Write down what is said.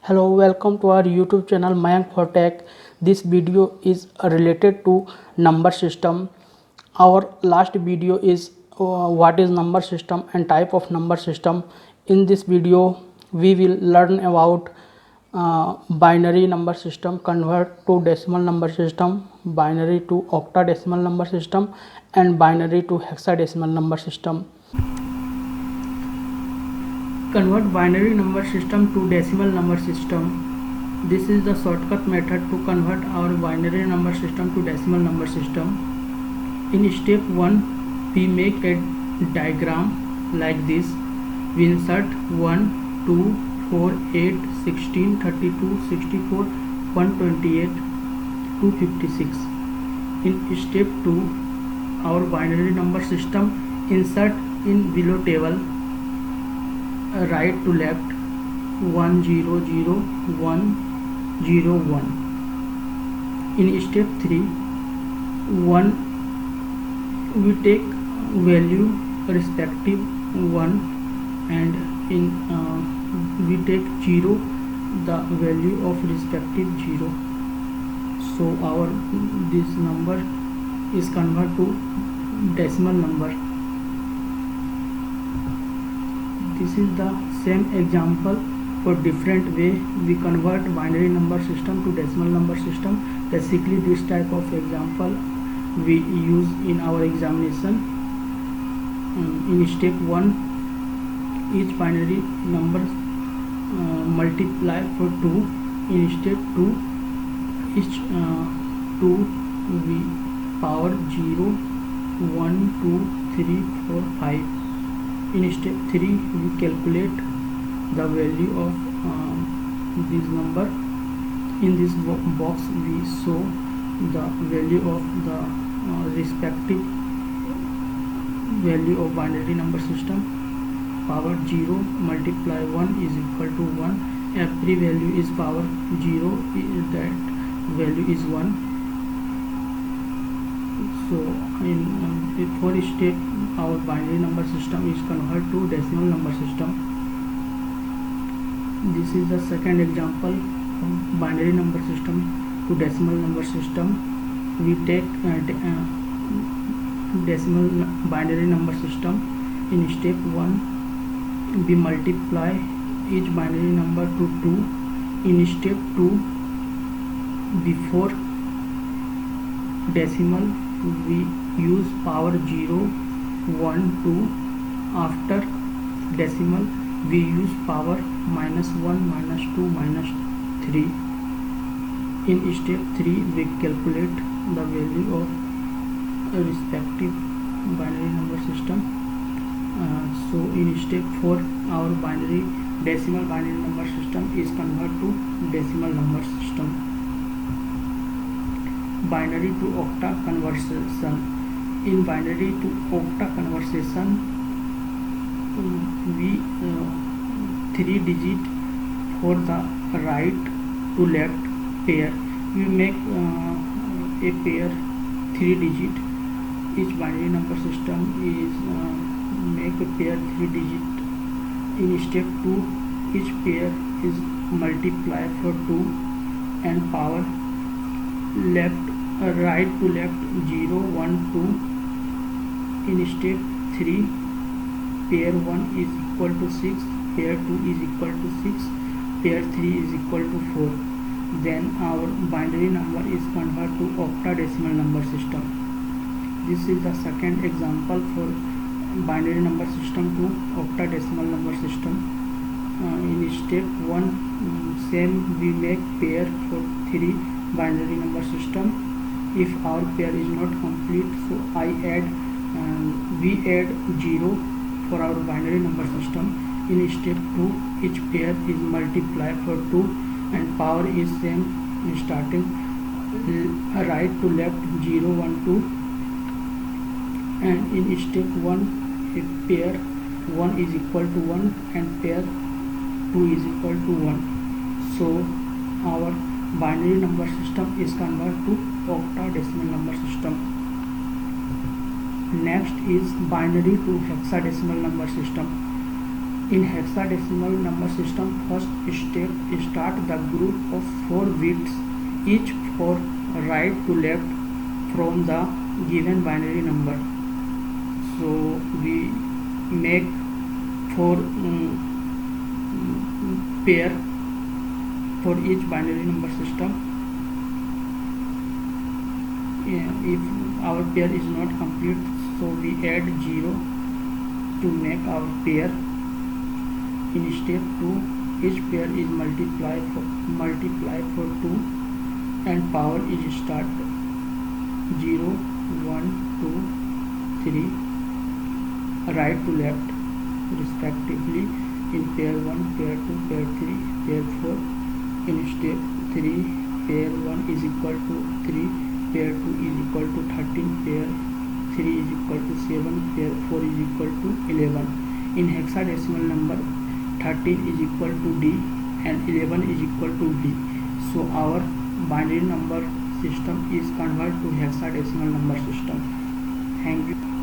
Hello, welcome to our YouTube channel Mayank for Tech. This video is related to number system. Our last video is what is number system and type of number system. In this video, we will learn about binary number system, convert to decimal number system, binary to octadecimal number system, and binary to hexadecimal number system. Convert binary number system to decimal number system. This is the shortcut method to convert our binary number system to decimal number system. In step 1, we make a diagram like this. We insert 1, 2, 4, 8, 16, 32, 64, 128, 256. In step 2, our binary number system insert in below table, right to left, 1 0 0 1 0 1. In step 3, 1 we take value respective 1, and in we take 0 the value of respective 0. So our this number is converted to decimal number. This is the same example for different way we convert binary number system to decimal number system. Basically, this type of example we use in our examination. In step 1, each binary number multiply for 2. In step 2, each 2 we power 0 1 2 3 4 5. In step 3, we calculate the value of this number. In this box, we show the value of the respective value of binary number system. Power 0 multiply 1 is equal to 1. Every value is power 0, that value is 1. So in the fourth step, our binary number system is converted to decimal number system. This is the second example of binary number system to decimal number system. We take decimal binary number system. In step 1, we multiply each binary number to 2. In step 2, before decimal we use power 0 1 2. After decimal we use power -1 -2 -3. In step 3, we calculate the value of a respective binary number system. So in step 4, our decimal binary number system is converted to decimal number system. Binary to octa conversion. In binary to octa conversion, we 3 digit for the right to left pair. We make a pair 3 digit. Each binary number system is make a pair 3 digit. In step 2, each pair is multiplied for 2 and power left right to left 0 1 2. In step 3, pair 1 is equal to 6, pair 2 is equal to 6, pair 3 is equal to 4. Then our binary number is converted to octadecimal number system. This is the second example for binary number system to octadecimal number system. In step 1, same we make pair for 3 binary number system. If our pair is not complete, so we add 0 for our binary number system. In step 2, each pair is multiplied for 2 and power is same, starting right to left 0 1 2. And in step 1, a pair 1 is equal to 1 and pair 2 is equal to 1. So our binary number system is converted to octadecimal number system. Next is binary to hexadecimal number system. In hexadecimal number system, first step start the group of 4 bits, each for right to left from the given binary number. So we make 4 pair for each binary number system. If our pair is not complete, so we add 0 to make our pair. In step 2, each pair is multiply for 2 and power is start 0, 1, 2, 3 right to left respectively in pair 1, pair 2, pair 3, pair 4. In step 3, pair 1 is equal to 3, pair 2 is equal to 13, pair 3 is equal to 7, pair 4 is equal to 11. In hexadecimal number, 13 is equal to D and 11 is equal to B. So our binary number system is converted to hexadecimal number system. Thank you.